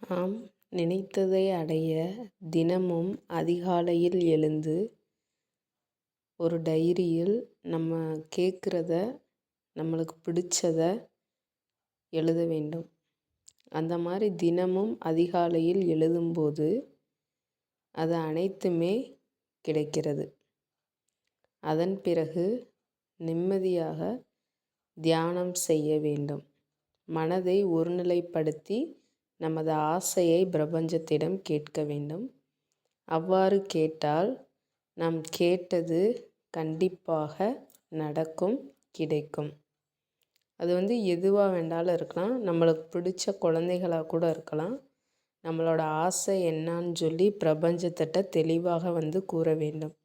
நாம் நினைத்ததை அடைய தினமும் அதிகாலையில் எழுந்து ஒரு டைரியில் நம்ம கேட்குறத நம்மளுக்கு பிடிச்சத எழுத வேண்டும். அந்த மாதிரி தினமும் அதிகாலையில் எழுதும்போது அது அனைத்துமே கிடைக்கிறது. அதன் பிறகு நிம்மதியாக தியானம் செய்ய வேண்டும். மனதை ஒருநிலைப்படுத்தி நமது ஆசையை பிரபஞ்சத்திடம் கேட்க வேண்டும். அவ்வாறு கேட்டால் நாம் கேட்டது கண்டிப்பாக நடக்கும், கிடைக்கும். அது எதுவாக வேண்டாலும் இருக்கலாம். நம்மளுக்கு பிடிச்ச குழந்தைகளாக கூட இருக்கலாம். நம்மளோட ஆசை என்னான்னு சொல்லி பிரபஞ்சத்திட்ட தெளிவாக கூற வேண்டும்.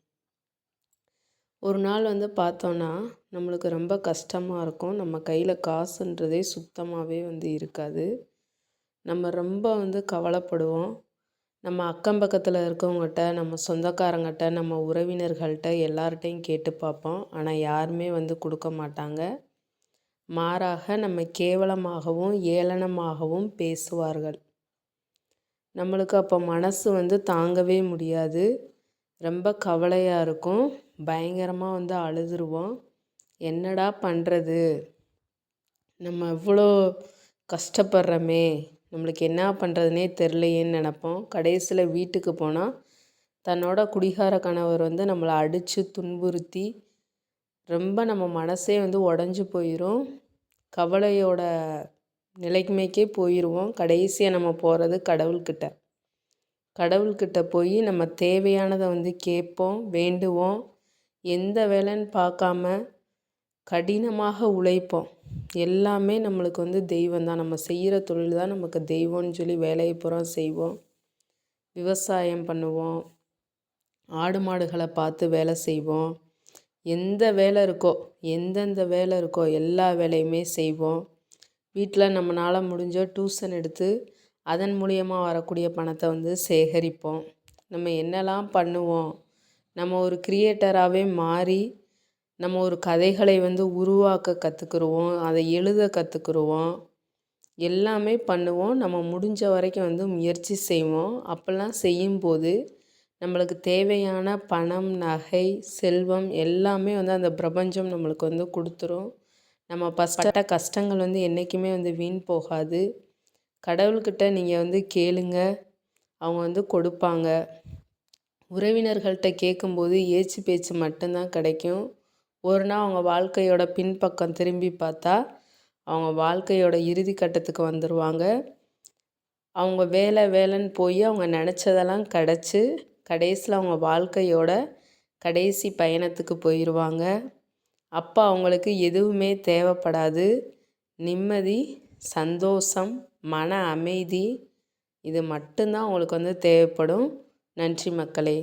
ஒரு நாள் பார்த்தோன்னா நம்மளுக்கு ரொம்ப கஷ்டமாக இருக்கும். நம்ம கையில் காசுன்றதே சுத்தமாகவே இருக்காது. நம்ம ரொம்ப கவலைப்படுவோம். நம்ம அக்கம் பக்கத்தில் இருக்கவங்ககிட்ட, நம்ம சொந்தக்காரங்கிட்ட, நம்ம உறவினர்கள்ட்ட எல்லார்ட்டையும் கேட்டு பார்ப்போம். ஆனால் யாருமே கொடுக்க மாட்டாங்க. மாறாக நம்ம கேவலமாகவும் ஏளனமாகவும் பேசுவார்கள். நம்மளுக்கு அப்போ மனசு தாங்கவே முடியாது. ரொம்ப கவலையாக இருக்கும். பயங்கரமாக அழுதுருவோம். என்னடா பண்ணுறது, நம்ம இவ்வளோ கஷ்டப்படுறோமே, நம்மளுக்கு என்ன பண்ணுறதுனே தெரிலையேன்னு நினப்போம். கடைசியில் வீட்டுக்கு போனால் தன்னோட குடிகார கணவர் நம்மளை அடித்து துன்புறுத்தி ரொம்ப நம்ம மனசே உடஞ்சி போயிடும். கவலையோட நிலைமைக்கே போயிடுவோம். கடைசியாக நம்ம போகிறது கடவுள்கிட்ட. கடவுள்கிட்ட போய் நம்ம தேவையானதை கேட்போம், வேண்டுவோம். எந்த வேலைன்னு பார்க்காம கடினமாக உழைப்போம். எல்லாமே நம்மளுக்கு தெய்வம் தான். நம்ம செய்கிற தொழில் தான் நமக்கு தெய்வம்னு சொல்லி வேலையை பூரா செய்வோம். விவசாயம் பண்ணுவோம், ஆடு மாடுகளை பார்த்து வேலை செய்வோம். எந்த வேலை இருக்கோ, எந்தெந்த வேலை இருக்கோ எல்லா வேலையுமே செய்வோம். வீட்டில் நம்மளால் முடிஞ்ச டியூஷன் எடுத்து அதன் மூலியமாக வரக்கூடிய பணத்தை சேகரிப்போம். நம்ம என்னெல்லாம் பண்ணுவோம். நம்ம ஒரு கிரியேட்டராகவே மாறி நம்ம ஒரு கதைகளை உருவாக்க கற்றுக்குருவோம், அதை எழுத கற்றுக்குருவோம். எல்லாமே பண்ணுவோம். நம்ம முடிஞ்ச வரைக்கும் முயற்சி செய்வோம். அப்போல்லாம் செய்யும்போது நம்மளுக்கு தேவையான பணம், நகை, செல்வம் எல்லாமே அந்த பிரபஞ்சம் நம்மளுக்கு கொடுத்துரும். நம்ம பட்ட கஷ்டங்கள் என்றைக்குமே வீண் போகாது. கடவுள்கிட்ட நீங்கள் கேளுங்க, அவங்க கொடுப்பாங்க. உறவினர்கள்ட்ட கேட்கும்போது ஏச்சு பேச்சு மட்டும்தான் கிடைக்கும். ஒரு நாள் அவங்க வாழ்க்கையோட பின்பக்கம் திரும்பி பார்த்தா அவங்க வாழ்க்கையோட இறுதி கட்டத்துக்கு வந்துடுவாங்க. அவங்க வேலைன்னு போய் அவங்க நினச்சதெல்லாம் கிடச்சி கடைசியில் அவங்க வாழ்க்கையோட கடைசி பயணத்துக்கு போயிடுவாங்க. அப்போ அவங்களுக்கு எதுவுமே தேவைப்படாது. நிம்மதி, சந்தோஷம், மன அமைதி, இது மட்டும்தான் அவங்களுக்கு தேவைப்படும். நன்றி மக்களே.